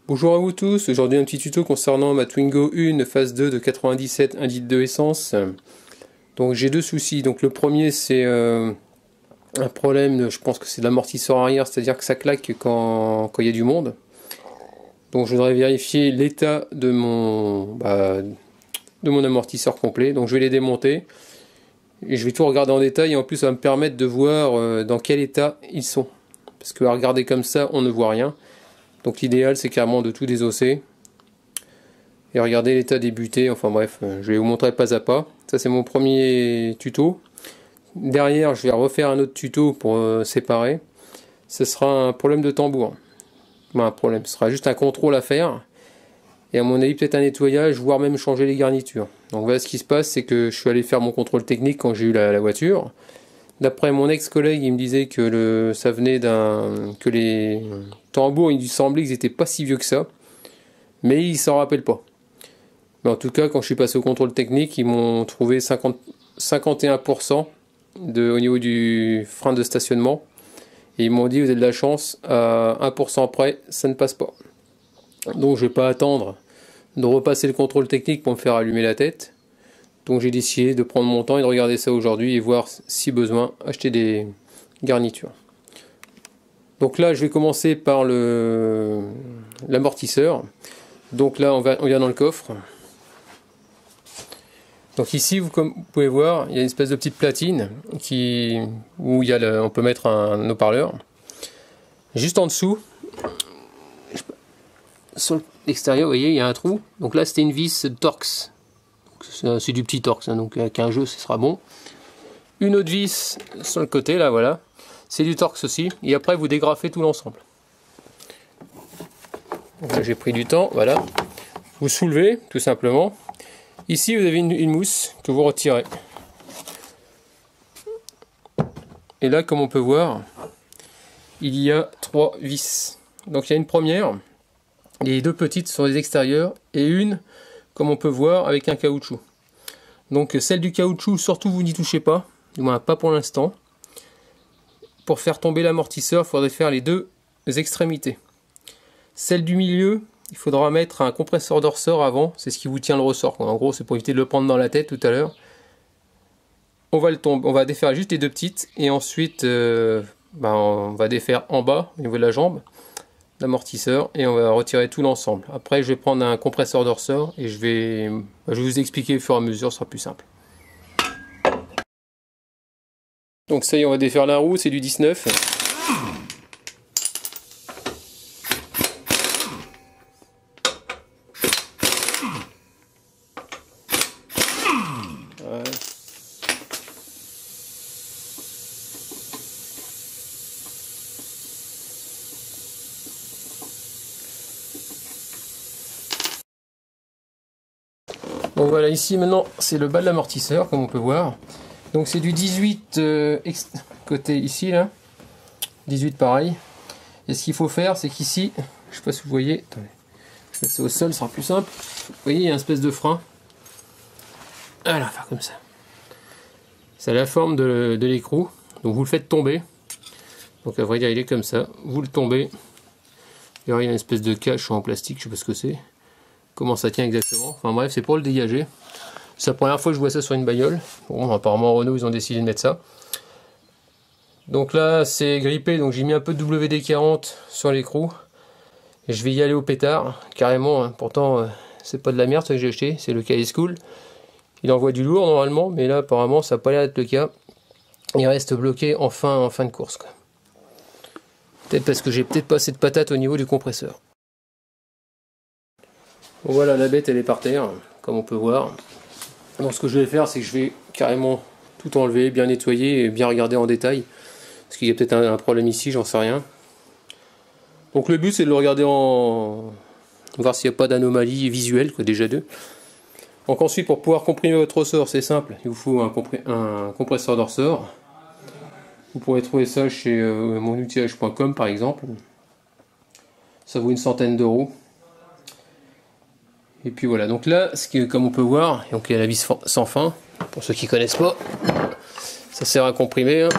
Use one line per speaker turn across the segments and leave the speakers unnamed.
Bonjour à vous tous, aujourd'hui un petit tuto concernant ma Twingo 1 phase 2 de 97, 1 litre de essence. Donc j'ai deux soucis. Donc le premier c'est un problème, je pense que c'est de l'amortisseur arrière, c'est-à-dire que ça claque quand il y a du monde. Donc je voudrais vérifier l'état de mon amortisseur complet. Donc je vais les démonter et je vais tout regarder en détail et en plus ça va me permettre de voir dans quel état ils sont. Parce que à regarder comme ça on ne voit rien. Donc l'idéal c'est carrément de tout désosser et regarder l'état des butées, enfin bref, je vais vous montrer pas à pas. Ça c'est mon premier tuto. Derrière je vais refaire un autre tuto pour séparer. Ce sera un problème de tambour. Un problème, ce sera juste un contrôle à faire. Et à mon avis peut-être un nettoyage, voire même changer les garnitures. Donc voilà ce qui se passe, c'est que je suis allé faire mon contrôle technique quand j'ai eu la voiture. D'après mon ex-collègue, il me disait que ça venait que les tambours, il lui semblait qu'ils n'étaient pas si vieux que ça. Mais il s'en rappelle pas. Mais en tout cas, quand je suis passé au contrôle technique, ils m'ont trouvé 51% au niveau du frein de stationnement. Et ils m'ont dit, vous avez de la chance, à 1% près, ça ne passe pas. Donc je ne vais pas attendre de repasser le contrôle technique pour me faire allumer la tête. Donc j'ai décidé de prendre mon temps et de regarder ça aujourd'hui et voir si besoin acheter des garnitures. Donc là je vais commencer par l'amortisseur. Donc là on vient dans le coffre. Donc ici comme vous pouvez voir, il y a une espèce de petite platine où on peut mettre un haut-parleur. Juste en dessous, sur l'extérieur, vous voyez, il y a un trou. Donc là c'était une vis Torx. C'est du petit Torx, hein, donc avec un jeu ce sera bon. Une autre vis sur le côté, là voilà, c'est du Torx aussi. Et après vous dégrafez tout l'ensemble. J'ai pris du temps, voilà. Vous soulevez tout simplement. Ici vous avez une mousse que vous retirez. Et là comme on peut voir, il y a 3 vis. Donc il y a une première, les deux petites sur les extérieurs et une, comme on peut voir, avec un caoutchouc. Donc celle du caoutchouc, surtout vous n'y touchez pas, du moins pas pour l'instant. Pour faire tomber l'amortisseur, il faudrait faire les deux extrémités. Celle du milieu, il faudra mettre un compresseur de ressort avant, c'est ce qui vous tient le ressort. En gros, c'est pour éviter de le prendre dans la tête tout à l'heure. On va défaire juste les deux petites et ensuite on va défaire en bas au niveau de la jambe l'amortisseur et on va retirer tout l'ensemble. Après je vais prendre un compresseur de ressort et je vais vous expliquer au fur et à mesure, ce sera plus simple. Donc ça y est, on va défaire la roue, c'est du 19. Ouais. Donc voilà, ici maintenant c'est le bas de l'amortisseur comme on peut voir. Donc c'est du 18 côté ici là, 18 pareil. Et ce qu'il faut faire c'est qu'ici, je sais pas si vous voyez, attendez, je vais mettre ça au sol, ce sera plus simple. Vous voyez, il y a une espèce de frein. Voilà, faire comme ça. C'est la forme de l'écrou. Donc vous le faites tomber. Donc à vrai dire il est comme ça. Vous le tombez. Il y a une espèce de cache en plastique, je sais pas ce que c'est. Comment ça tient exactement. Enfin bref, c'est pour le dégager. C'est la première fois que je vois ça sur une bagnole. Bon, apparemment Renault ils ont décidé de mettre ça. Donc là c'est grippé, donc j'ai mis un peu de WD-40 sur l'écrou. Et je vais y aller au pétard, carrément. Hein. Pourtant c'est pas de la merde ce que j'ai acheté, c'est le KS Cool. Il envoie du lourd normalement, mais là apparemment ça n'a pas l'air d'être le cas. Il reste bloqué en fin de course. Peut-être parce que j'ai peut-être pas assez de patates au niveau du compresseur. Bon, voilà, la bête elle est par terre, comme on peut voir. Donc ce que je vais faire, c'est que je vais carrément tout enlever, bien nettoyer et bien regarder en détail. Parce qu'il y a peut-être un problème ici, j'en sais rien. Donc le but c'est de le regarder voir s'il n'y a pas d'anomalie visuelle, quoi, déjà deux. Donc ensuite, pour pouvoir comprimer votre ressort, c'est simple, il vous faut un compresseur de ressort. Vous pourrez trouver ça chez monoutillage.com par exemple. Ça vaut une centaine d'euros. Et puis voilà, donc là, comme on peut voir, donc il y a la vis sans fin, pour ceux qui ne connaissent pas, ça sert à comprimer. Hein.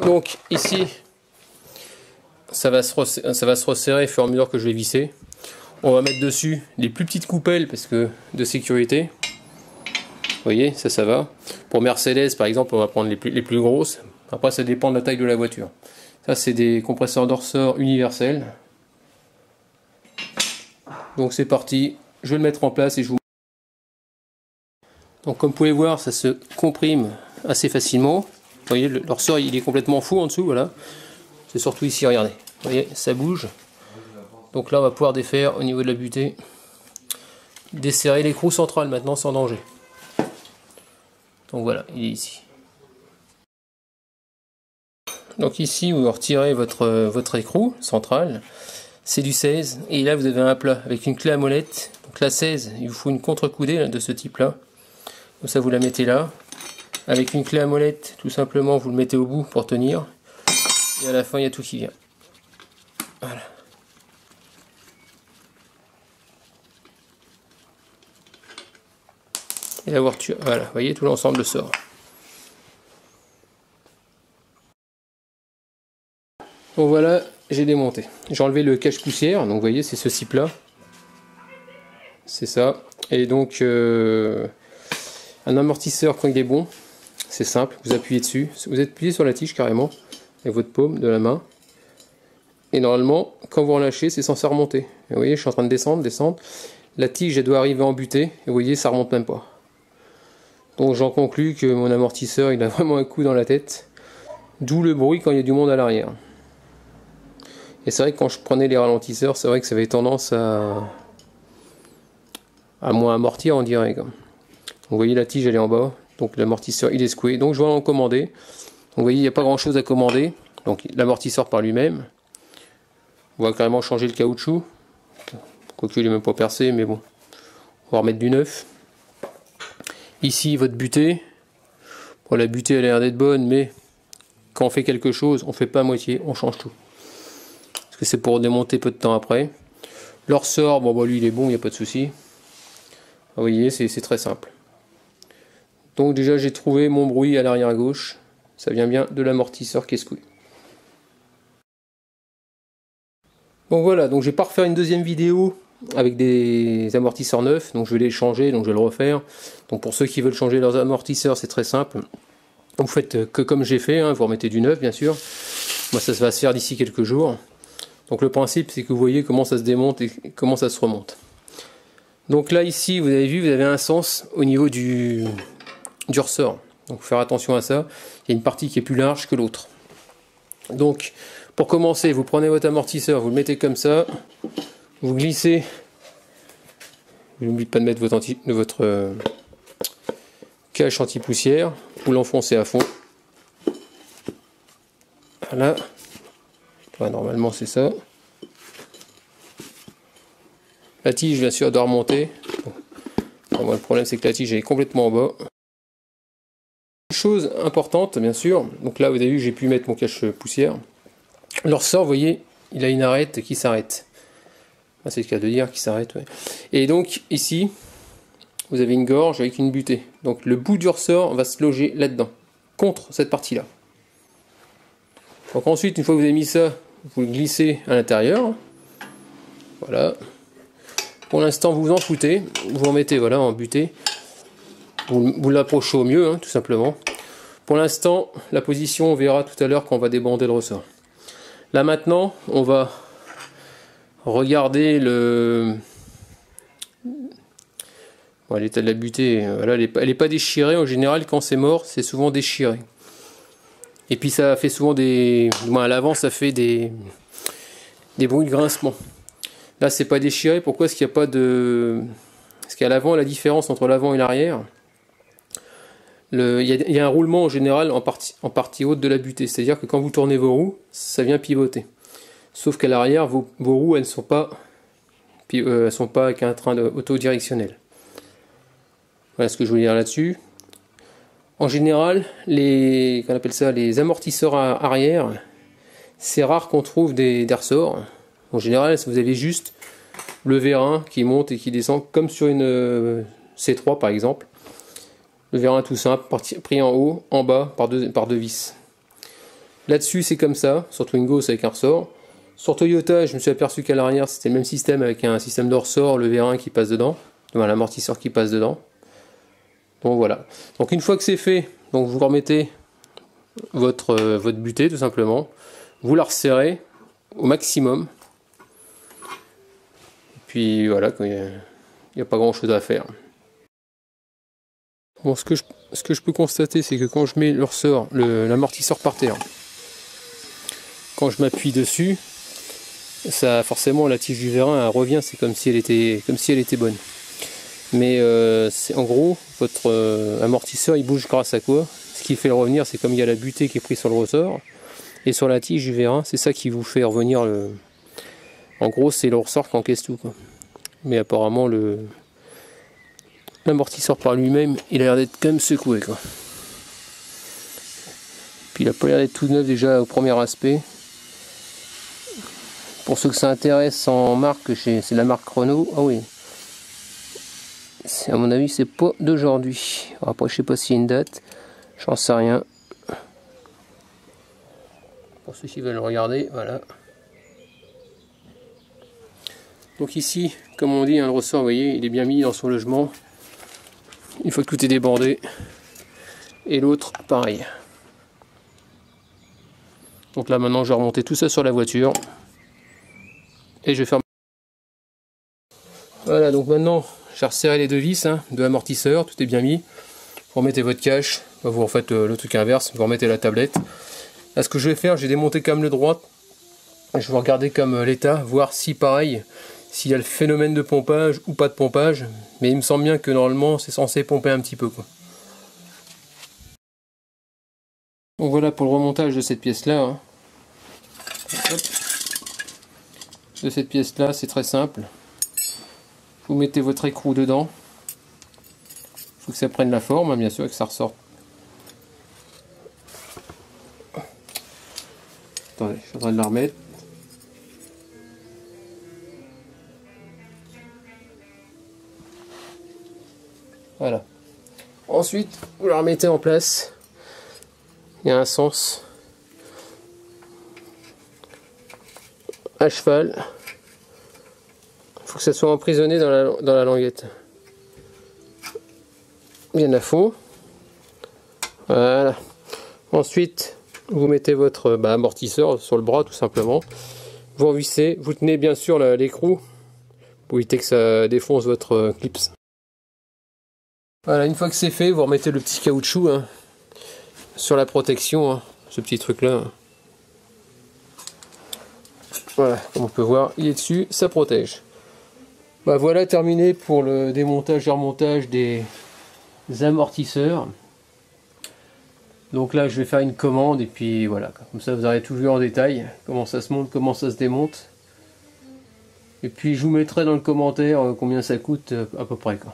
Donc ici, ça va se resserrer au fur et à mesure que je vais visser. On va mettre dessus les plus petites coupelles parce que de sécurité. Vous voyez, ça va. Pour Mercedes, par exemple, on va prendre les plus grosses. Après, ça dépend de la taille de la voiture. Ça, c'est des compresseurs de ressort universels. Donc c'est parti. Je vais le mettre en place et je vous... Donc comme vous pouvez voir, ça se comprime assez facilement. Vous voyez, le ressort, il est complètement fou en dessous, voilà. C'est surtout ici, regardez. Vous voyez, ça bouge. Donc là, on va pouvoir défaire au niveau de la butée. Desserrer l'écrou central maintenant sans danger. Donc voilà, il est ici. Donc ici, vous retirez votre écrou central. C'est du 16. Et là, vous avez un plat avec une clé à molette. Donc la 16, il vous faut une contre-coudée de ce type-là. Comme ça, vous la mettez là. Avec une clé à molette, tout simplement, vous le mettez au bout pour tenir. Et à la fin, il y a tout qui vient. Voilà. Et la voiture, voilà, vous voyez, tout l'ensemble sort. Bon voilà, j'ai démonté. J'ai enlevé le cache-poussière, donc vous voyez, c'est ce type-là. C'est ça. Et donc, un amortisseur quand il est bon, c'est simple, vous appuyez dessus. Vous appuyez sur la tige carrément, avec votre paume de la main. Et normalement, quand vous relâchez, c'est censé remonter. Et vous voyez, je suis en train de descendre. La tige, elle doit arriver en butée. Et vous voyez, ça remonte même pas. Donc j'en conclus que mon amortisseur, il a vraiment un coup dans la tête. D'où le bruit quand il y a du monde à l'arrière. Et c'est vrai que quand je prenais les ralentisseurs, c'est vrai que ça avait tendance à moins amortir, on dirait. Donc, vous voyez, la tige, elle est en bas. Donc l'amortisseur, il est secoué. Donc je vais en commander. Donc, vous voyez, il n'y a pas grand chose à commander. Donc l'amortisseur par lui-même. On va carrément changer le caoutchouc. Quoique il n'est même pas percé, mais bon. On va remettre du neuf. Ici, votre butée. Bon, la butée, elle a l'air d'être bonne, mais quand on fait quelque chose, on ne fait pas à moitié, on change tout. Parce que c'est pour démonter peu de temps après. Le ressort, bon, bah, lui, il est bon, il n'y a pas de souci. Vous voyez, c'est très simple. Donc déjà, j'ai trouvé mon bruit à l'arrière gauche. Ça vient bien de l'amortisseur qui est secoué. Donc voilà, donc je vais pas refaire une deuxième vidéo avec des amortisseurs neufs, donc je vais les changer, donc je vais le refaire. Donc pour ceux qui veulent changer leurs amortisseurs, c'est très simple. Vous faites que comme j'ai fait, hein, vous remettez du neuf bien sûr. Moi ça va se faire d'ici quelques jours. Donc le principe c'est que vous voyez comment ça se démonte et comment ça se remonte. Donc là ici vous avez vu, vous avez un sens au niveau du ressort. Donc faut faire attention à ça. Il y a une partie qui est plus large que l'autre. Donc pour commencer, vous prenez votre amortisseur, vous le mettez comme ça, vous glissez, n'oubliez pas de mettre votre cache anti-poussière, vous l'enfoncez à fond. Voilà. Ouais, normalement c'est ça. La tige bien sûr doit remonter. Bon, le problème c'est que la tige est complètement en bas. Une chose importante bien sûr, donc là vous avez vu j'ai pu mettre mon cache-poussière. Le ressort, vous voyez, il a une arête qui s'arrête. Ah, c'est le cas de dire, qui s'arrête. Ouais. Et donc ici, vous avez une gorge avec une butée. Donc le bout du ressort va se loger là-dedans, contre cette partie-là. Donc ensuite, une fois que vous avez mis ça, vous le glissez à l'intérieur. Voilà. Pour l'instant, vous vous en foutez. Vous en mettez voilà, en butée. Vous l'approchez au mieux, hein, tout simplement. Pour l'instant, la position, on verra tout à l'heure quand on va débander le ressort. Là maintenant, on va regarder l'état de la butée. Voilà, elle n'est pas déchirée. En général, quand c'est mort, c'est souvent déchiré. Et puis ça fait souvent à l'avant, ça fait des bruits de grincement. Là, c'est pas déchiré. Pourquoi est-ce qu'il n'y a pas de... Parce qu'à l'avant, la différence entre l'avant et l'arrière, il y a un roulement en général en partie haute de la butée. C'est-à-dire que quand vous tournez vos roues, ça vient pivoter. Sauf qu'à l'arrière, vos roues, elles ne sont pas avec un train autodirectionnel. Voilà ce que je voulais dire là-dessus. En général, les amortisseurs arrière, c'est rare qu'on trouve des ressorts. En général, vous avez juste le vérin qui monte et qui descend, comme sur une C3 par exemple. Le vérin tout simple, pris en haut, en bas, par deux vis. Là-dessus, c'est comme ça, sur Twingo, c'est avec un ressort. Sur Toyota, je me suis aperçu qu'à l'arrière c'était le même système avec un système de ressort, le VR1 qui passe dedans, enfin, l'amortisseur qui passe dedans. Donc voilà. Donc une fois que c'est fait, donc vous remettez votre butée tout simplement, vous la resserrez au maximum. Et puis voilà, il n'y a pas grand chose à faire. Bon, ce que je peux constater, c'est que quand je mets le ressort, l'amortisseur par terre, quand je m'appuie dessus, ça forcément la tige du vérin elle revient, c'est comme si elle était bonne. Mais en gros, votre amortisseur il bouge grâce à quoi? Ce qui fait le revenir, c'est comme il y a la butée qui est prise sur le ressort et sur la tige du vérin, c'est ça qui vous fait revenir En gros, c'est le ressort qui encaisse tout, quoi. Mais apparemment l'amortisseur par lui-même, il a l'air d'être quand même secoué, quoi. Puis il a pas l'air d'être tout neuf déjà au premier aspect. Pour ceux que ça intéresse en marque, c'est la marque Renault. Ah oui. À mon avis, c'est pas d'aujourd'hui. Après, je sais pas s'il y a une date. J'en sais rien. Pour ceux qui veulent regarder, voilà. Donc ici, comme on dit, le ressort, vous voyez, il est bien mis dans son logement. Une fois que tout est débordé. Et l'autre, pareil. Donc là, maintenant, je vais remonter tout ça sur la voiture. Et je vais faire... Voilà, donc maintenant, j'ai resserré les deux vis de l'amortisseur, tout est bien mis. Vous remettez votre cache, vous refaites le truc inverse, vous remettez la tablette. Là, ce que je vais faire, j'ai démonté comme le droit. Je vais regarder comme l'état, voir si pareil, s'il y a le phénomène de pompage ou pas de pompage. Mais il me semble bien que normalement, c'est censé pomper un petit peu, quoi. Donc voilà pour le remontage de cette pièce-là. De cette pièce-là, c'est très simple. Vous mettez votre écrou dedans. Il faut que ça prenne la forme, bien sûr, et que ça ressorte. Attendez, je suis en train de la remettre. Voilà. Ensuite, vous la remettez en place. Il y a un sens à cheval. Il faut que ça soit emprisonné dans la languette. Bien à fond. Voilà. Ensuite, vous mettez votre amortisseur sur le bras tout simplement. Vous revissez. Vous tenez bien sûr l'écrou pour éviter que ça défonce votre clips. Voilà, une fois que c'est fait, vous remettez le petit caoutchouc sur la protection, ce petit truc là. Voilà, comme on peut voir, il est dessus, ça protège. Voilà terminé pour le démontage et remontage des amortisseurs. Donc là je vais faire une commande et puis voilà, comme ça vous aurez tout vu en détail, comment ça se monte, comment ça se démonte. Et puis je vous mettrai dans le commentaire combien ça coûte à peu près, quoi.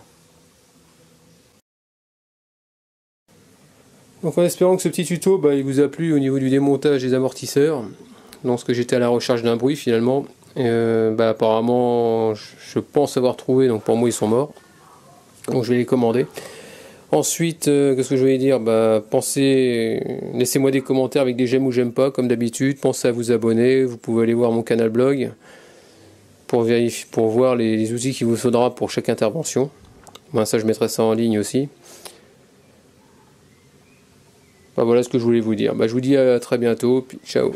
Donc en espérant que ce petit tuto il vous a plu au niveau du démontage des amortisseurs. Lorsque j'étais à la recherche d'un bruit finalement. Apparemment je pense avoir trouvé, donc pour moi ils sont morts. Donc je vais les commander. Ensuite, qu'est-ce que je voulais dire? Laissez-moi des commentaires avec des j'aime ou j'aime pas, comme d'habitude. Pensez à vous abonner. Vous pouvez aller voir mon canal blog pour voir les outils qu'il vous faudra pour chaque intervention. Ça, je mettrai ça en ligne aussi. Voilà ce que je voulais vous dire. Je vous dis à très bientôt. Puis ciao.